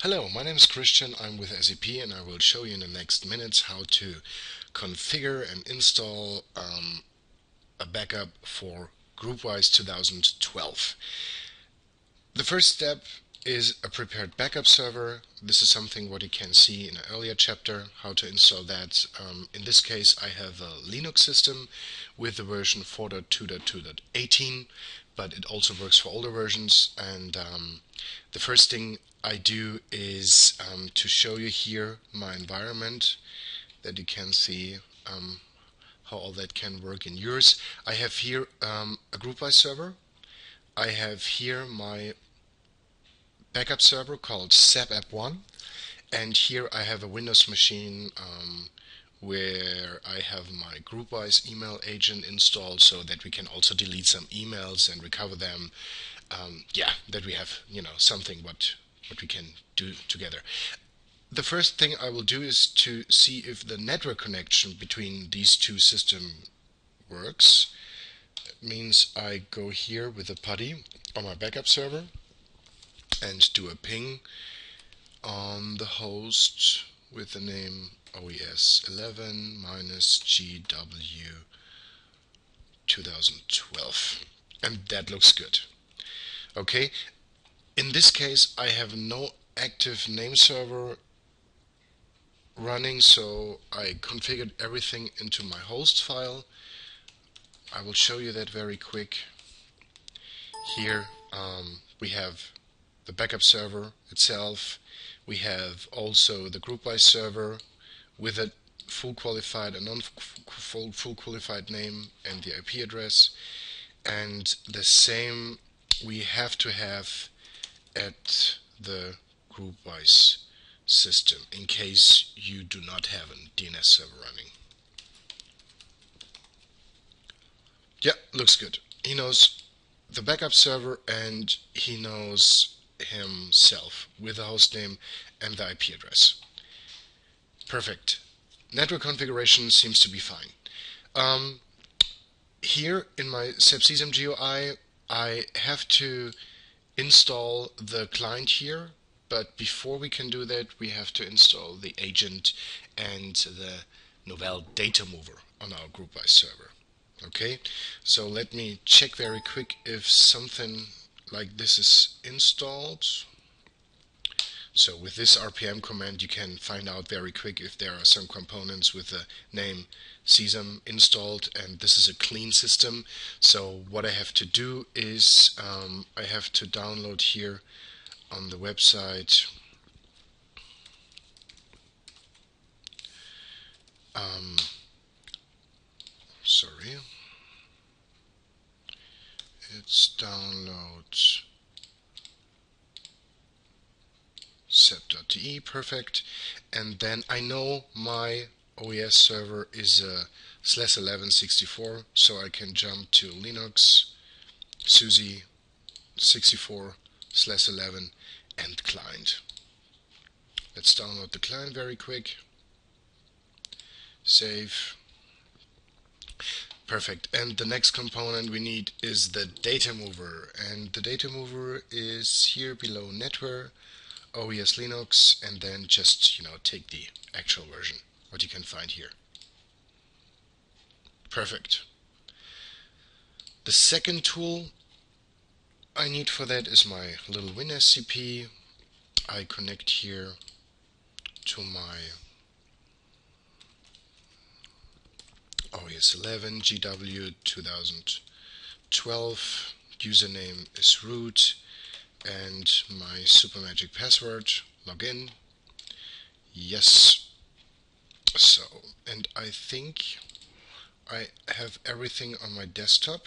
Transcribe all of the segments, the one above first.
Hello, my name is Christian. I'm with SEP and I will show you in the next minutes how to configure and install a backup for GroupWise 2012. The first step is a prepared backup server. This is something what you can see in an earlier chapter, how to install that. In this case, I have a Linux system with the version 4.2.2.18, but it also works for older versions. And the first thing I do is to show you here my environment that you can see how all that can work in yours. I have here a GroupWise server. I have here my backup server called SEP1, and here I have a Windows machine where I have my GroupWise email agent installed so that we can also delete some emails and recover them. Yeah, that we have something what we can do together. The first thing I will do is to see if the network connection between these two systems works. That means I go here with a PuTTY on my backup server and do a ping on the host with the name OES11-GW 2012, and that looks good. Okay, in this case I have no active name server running, so I configured everything into my host file. I will show you that very quick. Here we have the backup server itself. We have also the GroupWise server with a full qualified and non-full qualified name and the IP address, and the same we have to have at the GroupWise system in case you do not have a DNS server running. Yeah, looks good. He knows the backup server and he knows himself with the host name and the IP address. Perfect. Network configuration seems to be fine. Here in my SEP sesam GUI, I have to install the client here, but before we can do that, we have to install the agent and the Novell data mover on our GroupWise server. Okay, so let me check very quick if something like this is installed. So with this RPM command you can find out very quick if there are some components with the name sesam installed, and this is a clean system. So what I have to do is I have to download here on the website sorry, it's download sep.de, perfect. And then I know my OES server is a /1164, so I can jump to Linux, SUSE 64/11 and client. Let's download the client very quick. Save. Perfect. And the next component we need is the data mover, and the data mover is here below network, OES Linux, and then just take the actual version what you can find here. Perfect. The second tool I need for that is my little WinSCP. I connect here to my OES11 GW 2012. Username is root and my super magic password. Login. Yes. So, and I think I have everything on my desktop.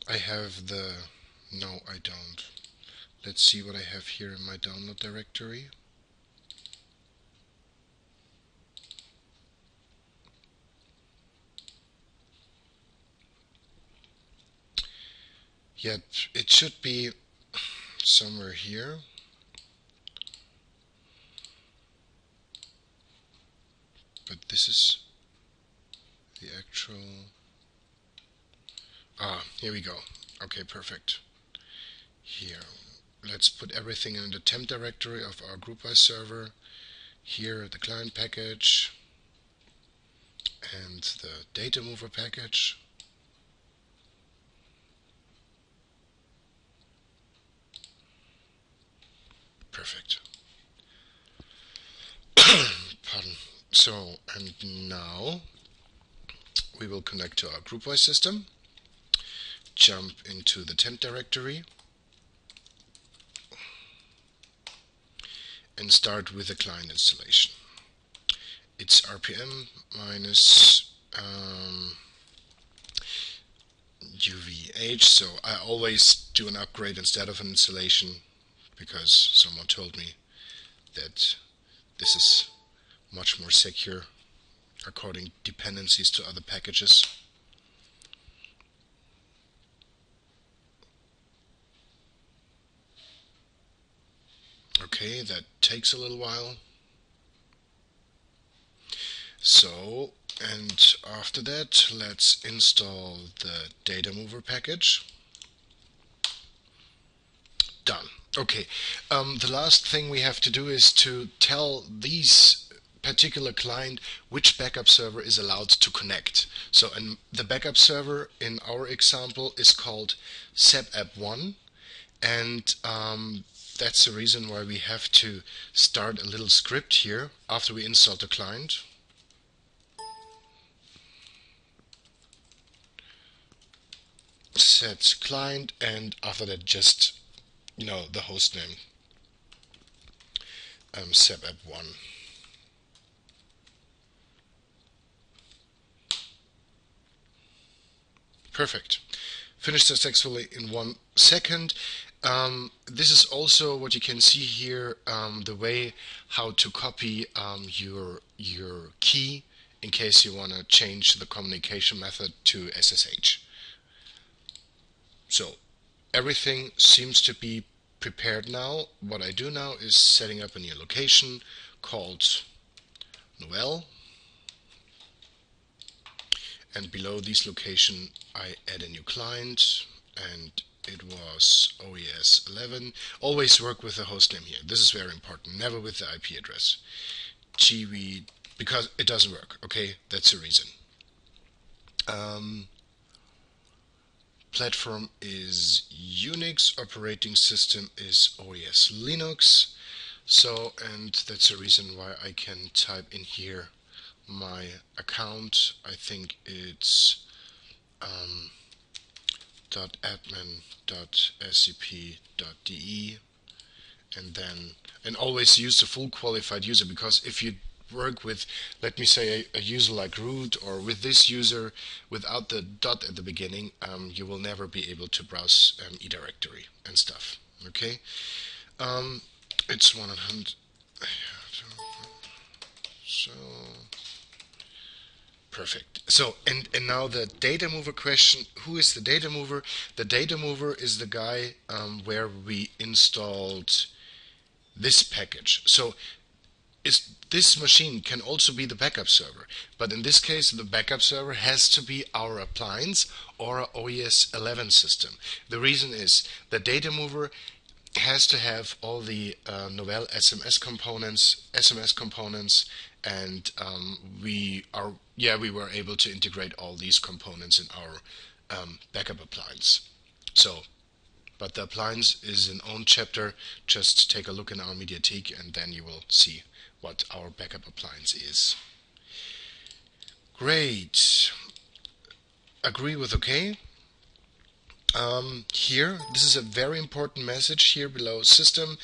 I have the... No, I don't. Let's see what I have here in my download directory. Yep, it should be somewhere here. But this is the actual... Ah, here we go. Okay, perfect. Here. let's put everything in the temp directory of our GroupWise server. Here the client package and the data mover package. Perfect. Pardon. So, and now we will connect to our GroupWise system, jump into the temp directory, and start with the client installation. It's RPM minus UVH, so I always do an upgrade instead of an installation because someone told me that this is much more secure according dependencies to other packages. Okay, that takes a little while. So, and after that, let's install the data mover package. Done. Okay, the last thing we have to do is to tell these particular client which backup server is allowed to connect. So the backup server in our example is called SEP 1, and that's the reason why we have to start a little script here after we install the client. Set client, and after that just the host name, SEP 1. Perfect. Finished successfully in 1 second. This is also what you can see here, the way how to copy your key in case you want to change the communication method to SSH. So everything seems to be prepared now. What I do now is setting up a new location called Novell, and below this location I add a new client, and it was OES 11. Always work with the host name here. This is very important. Never with the IP address. GV, because it doesn't work. Okay, that's the reason. Platform is Unix. Operating system is OES Linux. So, and that's the reason why I can type in here my account. I think it's .admin.sep.de, and always use the full qualified user, because if you work with, let me say, a user like root, or with this user without the dot at the beginning, you will never be able to browse eDirectory and stuff. Okay, it's 100. So perfect. So and now the data mover question. Who is the data mover? The data mover is the guy where we installed this package. So this machine can also be the backup server, but in this case the backup server has to be our appliance or our OES 11 system. The reason is the data mover has to have all the Novell SMS components, and we were able to integrate all these components in our backup appliance. So, but the appliance is an own chapter. Just take a look in our Mediathek and then you will see what our backup appliance is. Great. Agree with OK. Here, this is a very important message here below. System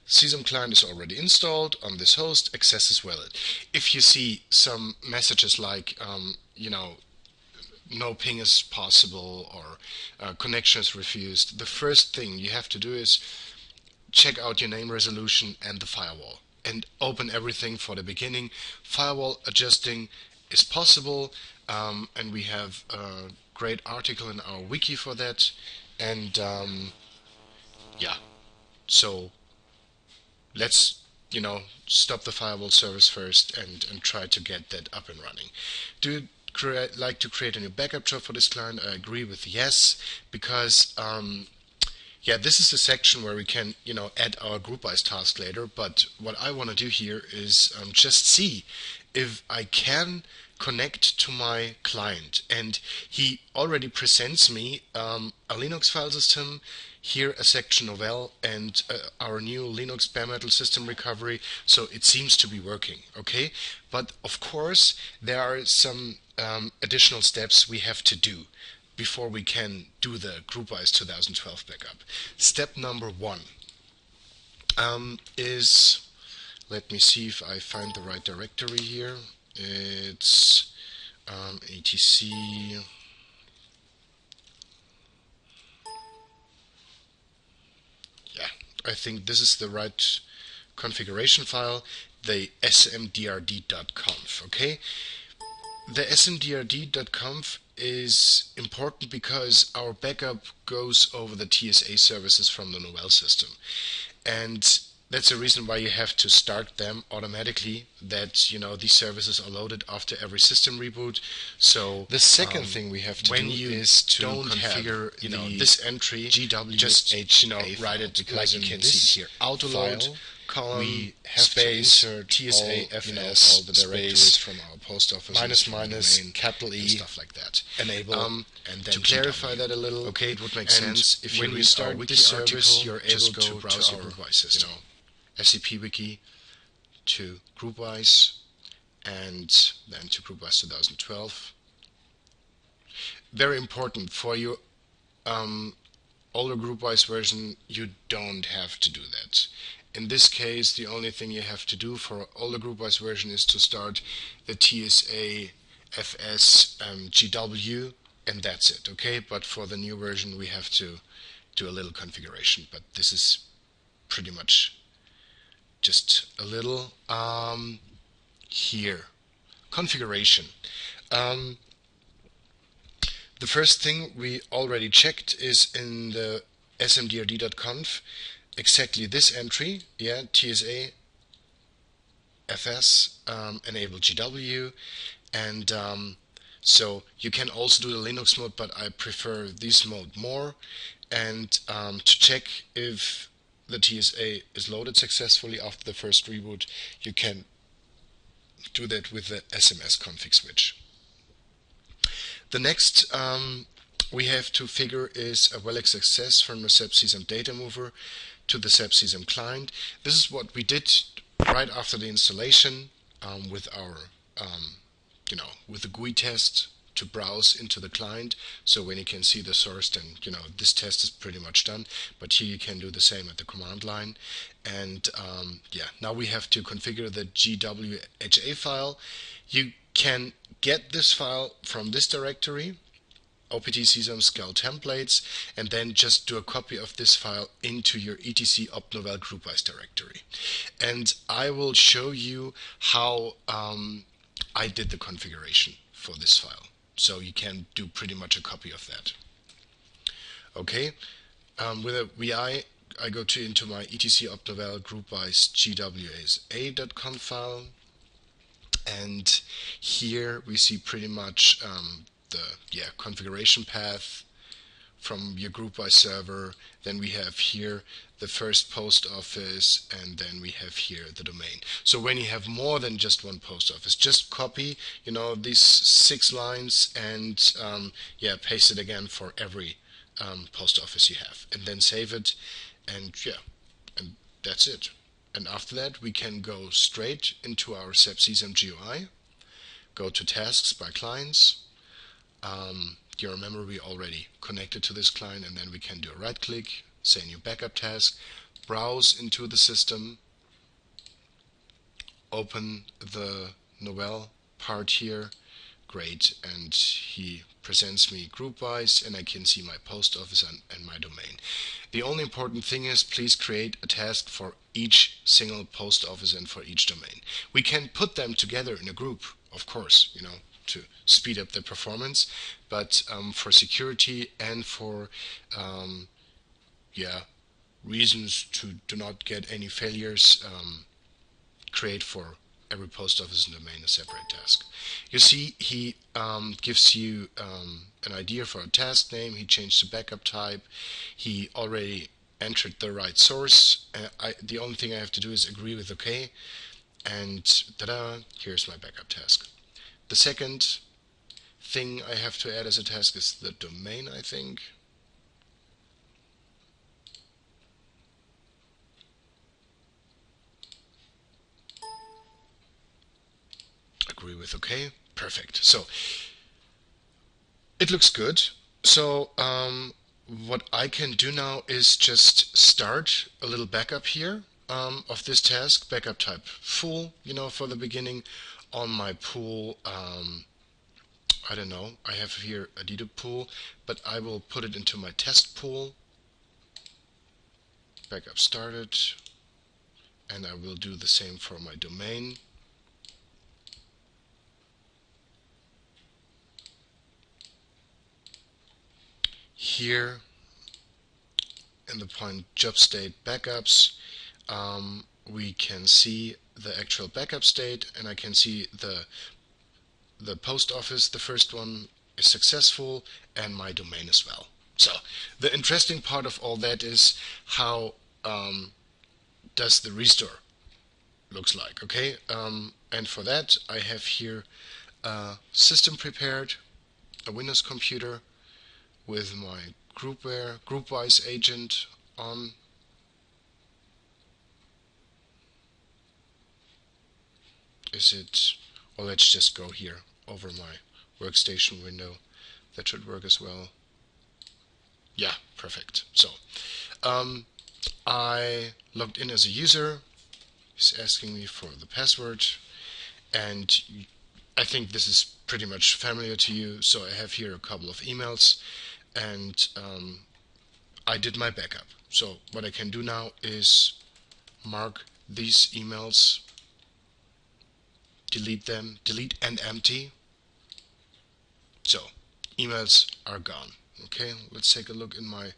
sesam client is already installed on this host. Access is valid. If you see some messages like, no ping is possible, or connection is refused, the first thing you have to do is check out your name resolution and the firewall, and open everything for the beginning. Firewall adjusting is possible, and we have a great article in our wiki for that. And yeah, so let's stop the firewall service first and try to get that up and running. Do you like to create a new backup job for this client? I agree with yes, because Yeah, this is the section where we can, add our GroupWise task later. But what I want to do here is just see if I can connect to my client. And he already presents me a Linux file system, here a section Novell, and our new Linux bare metal system recovery. So it seems to be working, okay? But of course, there are some additional steps we have to do before we can do the GroupWise 2012 backup. Step number one is, let me see if I find the right directory here. It's etc. Yeah, I think this is the right configuration file, the smdrd.conf, okay? The smdrd.conf is important because our backup goes over the TSA services from the Novell system. And that's the reason why you have to start them automatically, that these services are loaded after every system reboot. So the second thing we have to do is to configure this entry GW just write it like you can see here. Autoload column, we have space, to insert TSA FS, all the directories from our post office, minus capital E, and stuff like that. Enable, and then to clarify that a little, okay, it would make sense if when you restart this service, you're able to browse your GroupWise system, SEP wiki to GroupWise, and then to GroupWise 2012. Very important for your older GroupWise version, you don't have to do that. In this case, the only thing you have to do for older GroupWise version is to start the TSA FS GW, and that's it, okay? But for the new version, we have to do a little configuration, but this is pretty much just a little here. Configuration. The first thing we already checked is in the smdrd.conf, exactly this entry, yeah, TSA FS enable GW, and so you can also do the Linux mode, but I prefer this mode more. And to check if the TSA is loaded successfully after the first reboot, you can do that with the SMS config switch. The next we have to figure is a relic success from the SEP sesam data mover to the SEP sesam client. This is what we did right after the installation with our with the GUI test to browse into the client. So when you can see the source, then this test is pretty much done. But here you can do the same at the command line. And yeah, now we have to configure the GWHA file. You can get this file from this directory, opt sesam scal templates, and then just do a copy of this file into your etc opt Novell GroupWise directory. And I will show you how I did the configuration for this file, so you can do pretty much a copy of that. Okay, with a VI, I go into my etc opt Novell GroupWise gwsa.conf file, and here we see pretty much the configuration path from your GroupWise server. Then we have here the first post office, and then we have here the domain. So when you have more than just one post office, just copy these 6 lines and paste it again for every post office you have, and then save it, and and that's it. And after that, we can go straight into our SEP sesam GUI, go to tasks by clients. You remember we already connected to this client, and then we can do a right click, say new backup task, browse into the system, open the Novell part here, great, and he presents me GroupWise, and I can see my post office and my domain. The only important thing is, please create a task for each single post office and for each domain. We can put them together in a group, of course, to speed up the performance, but for security and for reasons to do not get any failures, create for every post office and domain a separate task. You see, he gives you an idea for a task name. He changed the backup type. He already entered the right source. The only thing I have to do is agree with OK, and ta-da, here's my backup task. The second thing I have to add as a task is the domain, I think. Agree with OK. Perfect. So it looks good. So what I can do now is just start a little backup here of this task. Backup type full, for the beginning. On my pool, I don't know, I have here a dedupe pool, but I will put it into my test pool. Backup started, and I will do the same for my domain. Here in the point job state backups, we can see the actual backup state, and I can see the post office, the first one, is successful, and my domain as well. So the interesting part of all that is how does the restore looks like. Okay, and for that I have here a system prepared, a Windows computer with my GroupWise agent on. Is it? Well, let's just go here over my workstation window. That should work as well. Yeah, perfect. So I logged in as a user. He's asking me for the password, and I think this is pretty much familiar to you. So I have here a couple of emails, and I did my backup. So what I can do now is mark these emails, delete them, delete and empty. So emails are gone. Okay, let's take a look in my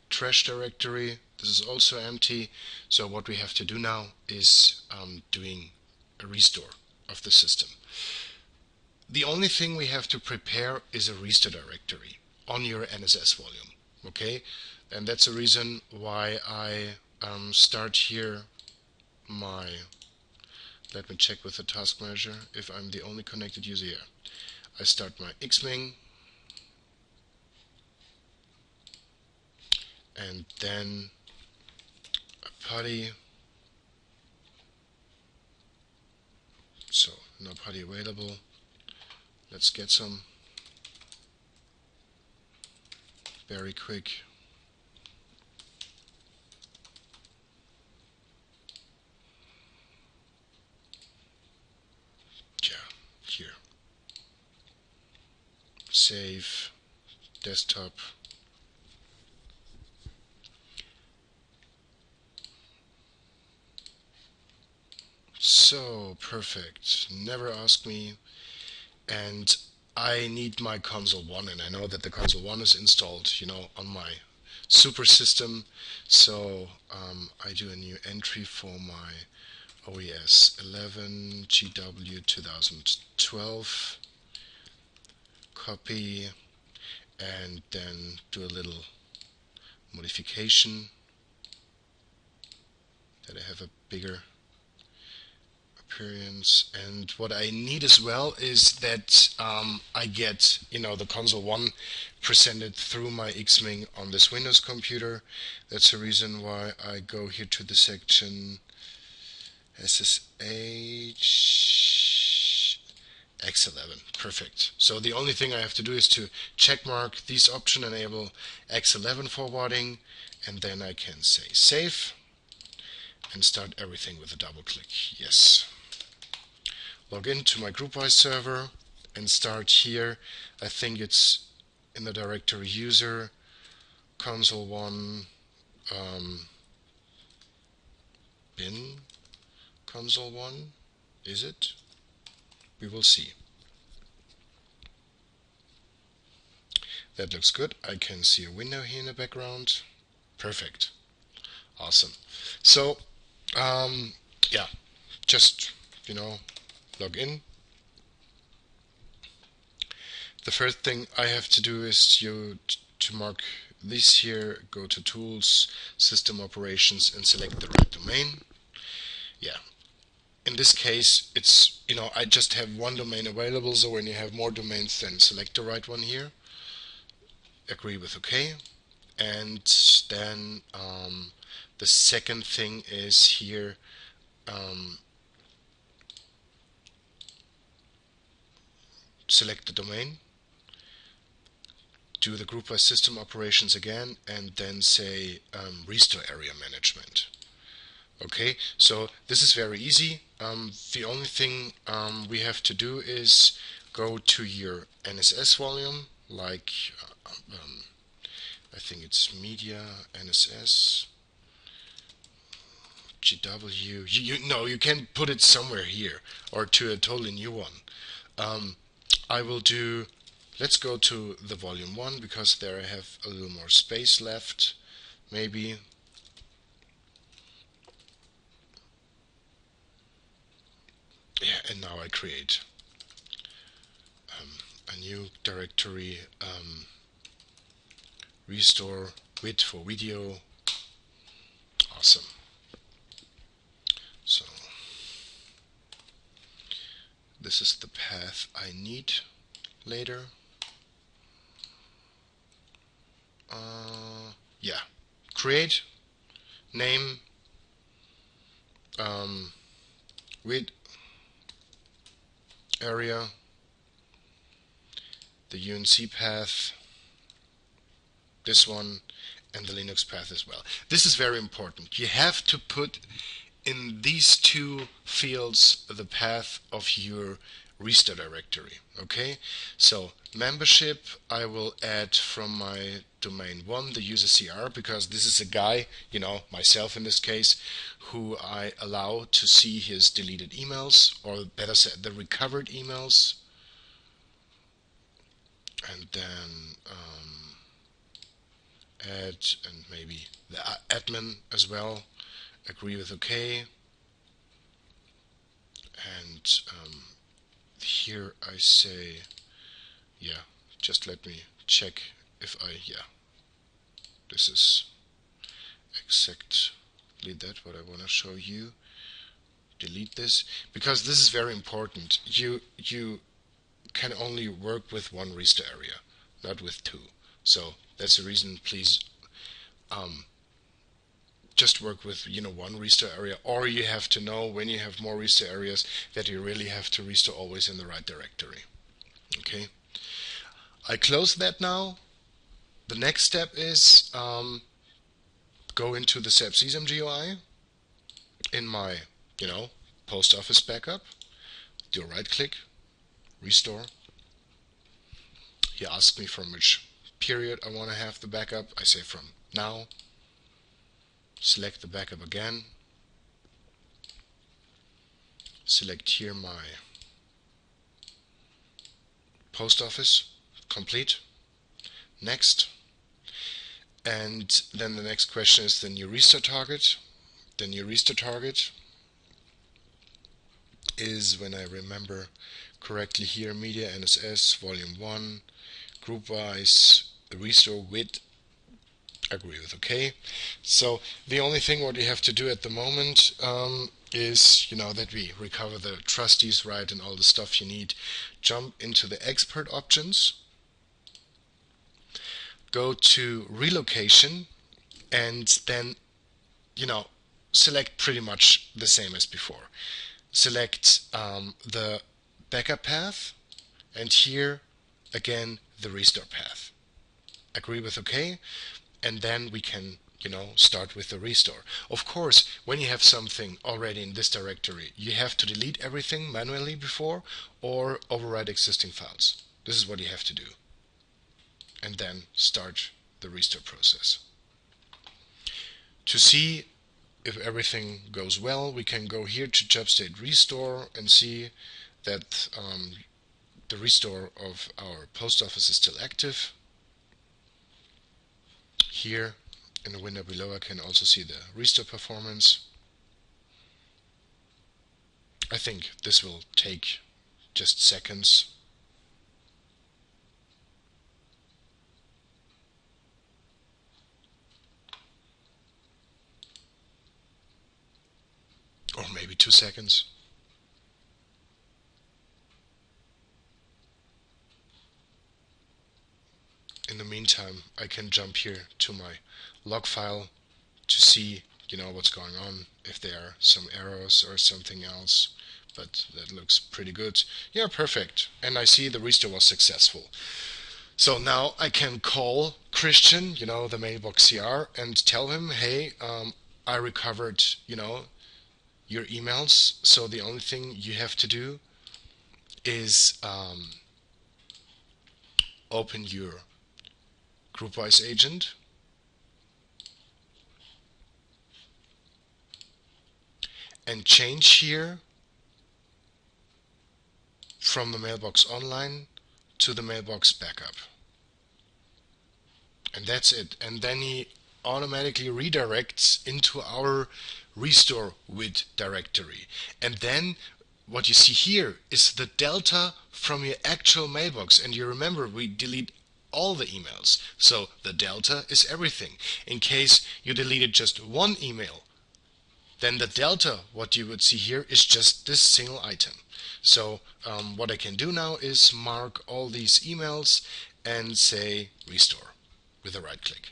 trash directory. This is also empty. So what we have to do now is doing a restore of the system. The only thing we have to prepare is a restore directory on your NSS volume. Okay, and that's the reason why I start here my. Let me check with the task manager if I'm the only connected user here. I start my Xming, and then a PuTTY. So no PuTTY available. Let's get some very quick. Yeah, here. Save, desktop. So perfect. Never ask me. And I need my console 1, and I know that the console 1 is installed, on my super system. So I do a new entry for my OES 11 GW 2012, copy, and then do a little modification that I have a bigger appearance. And what I need as well is that I get the console 1 presented through my Xming on this Windows computer. That's the reason why I go here to the section SSH X11. Perfect. So the only thing I have to do is to check mark these options, enable X11 forwarding, and then I can say save and start everything with a double click. Yes. Log into my GroupWise server and start here. I think it's in the directory user, console 1, bin console 1. Is it? We will see. That looks good. I can see a window here in the background. Perfect. Awesome. So yeah, just log in. The first thing I have to do is to mark this here, go to Tools, System Operations, and select the right domain. Yeah. In this case, it's, I just have one domain available, so when you have more domains, then select the right one here. Agree with OK. And then the second thing is here, select the domain, do the GroupWise system operations again, and then say restore area management. Okay, so this is very easy. The only thing we have to do is go to your NSS volume, like I think it's media, NSS, GW. No, you can put it somewhere here or to a totally new one. I will do. Let's go to the volume 1 because there I have a little more space left, maybe. Yeah, and now I create a new directory, restore width for video. Awesome. So this is the path I need later. Yeah, create, name, width, area, the UNC path, this one, and the Linux path as well. This is very important. You have to put in these two fields the path of your restore directory. Okay, so membership I will add from my domain 1, the user CR, because this is a guy, myself in this case, who I allow to see his deleted emails, or better said, the recovered emails. And then add, and maybe the admin as well. Agree with OK. And here I say, yeah, just let me check if this is exactly that what I want to show you. Delete this, because this is very important. You can only work with one restore area, not with two. So that's the reason, please just work with one restore area, or you have to know when you have more restore areas that you really have to restore always in the right directory. Okay, I close that now. The next step is go into the SEP sesam GUI in my post office backup, do a right click, restore. He asks me from which period I want to have the backup. I say from now. Select the backup again. Select here my post office, complete. Next. And then the next question is the new restore target. The new restore target is, when I remember correctly here, media NSS volume 1, GroupWise, restore width. Agree with OK. So the only thing what we have to do at the moment is that we recover the trustees right and all the stuff you need. Jump into the expert options, go to relocation, and then select pretty much the same as before. Select the backup path, and here again the restore path. Agree with OK. And then we can start with the restore. Of course, when you have something already in this directory, you have to delete everything manually before or overwrite existing files. This is what you have to do. And then start the restore process. To see if everything goes well, we can go here to job state restore and see that the restore of our post office is still active. Here in the window below I can also see the restore performance. I think this will take just seconds. Or maybe 2 seconds. In the meantime, I can jump here to my log file to see, what's going on, if there are some errors or something else. But that looks pretty good. Yeah, perfect. And I see the restore was successful. So now I can call Christian, the mailbox CR, and tell him, hey, I recovered, your emails. So the only thing you have to do is open your GroupWise agent, and change here from the mailbox online to the mailbox backup. And that's it. And then he automatically redirects into our restore with directory. And then what you see here is the delta from your actual mailbox. And you remember, we delete all the emails. So the delta is everything. In case you deleted just one email, then the delta, what you would see here, is just this single item. So what I can do now is mark all these emails and say restore with a right click.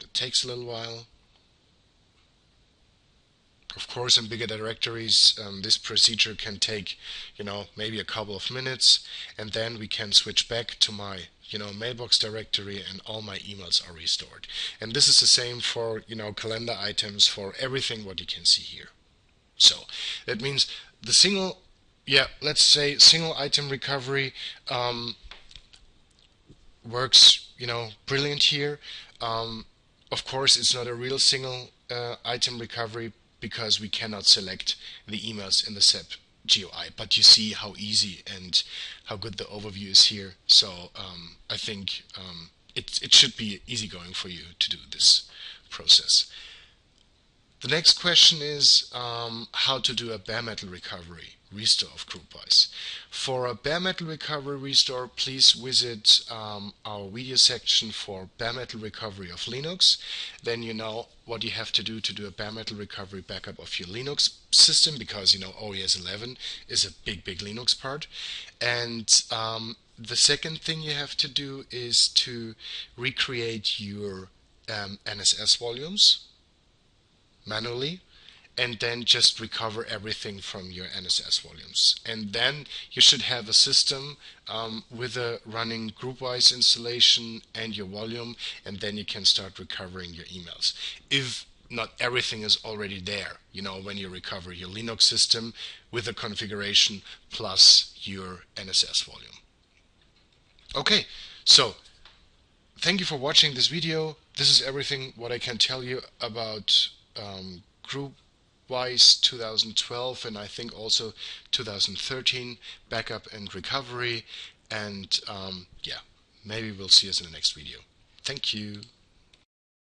It takes a little while. Of course, in bigger directories, this procedure can take, maybe a couple of minutes, and then we can switch back to my, mailbox directory, and all my emails are restored. And this is the same for, calendar items, for everything what you can see here. So that means the single, let's say single item recovery works, brilliant here. Of course, it's not a real single item recovery, because we cannot select the emails in the SEP GUI, but you see how easy and how good the overview is here. So I think it should be easy going for you to do this process. The next question is how to do a bare metal recovery restore of GroupWise. For a bare metal recovery restore, please visit our video section for bare metal recovery of Linux. Then you know what you have to do a bare metal recovery backup of your Linux system, because OES 11 is a big Linux part. And the second thing you have to do is to recreate your NSS volumes manually, and then just recover everything from your NSS volumes. And then you should have a system with a running GroupWise installation and your volume, and then you can start recovering your emails. If not everything is already there, when you recover your Linux system with a configuration plus your NSS volume. Okay, so thank you for watching this video. This is everything what I can tell you about GroupWise 2012, and I think also 2013 backup and recovery. And maybe we'll see us in the next video. Thank you.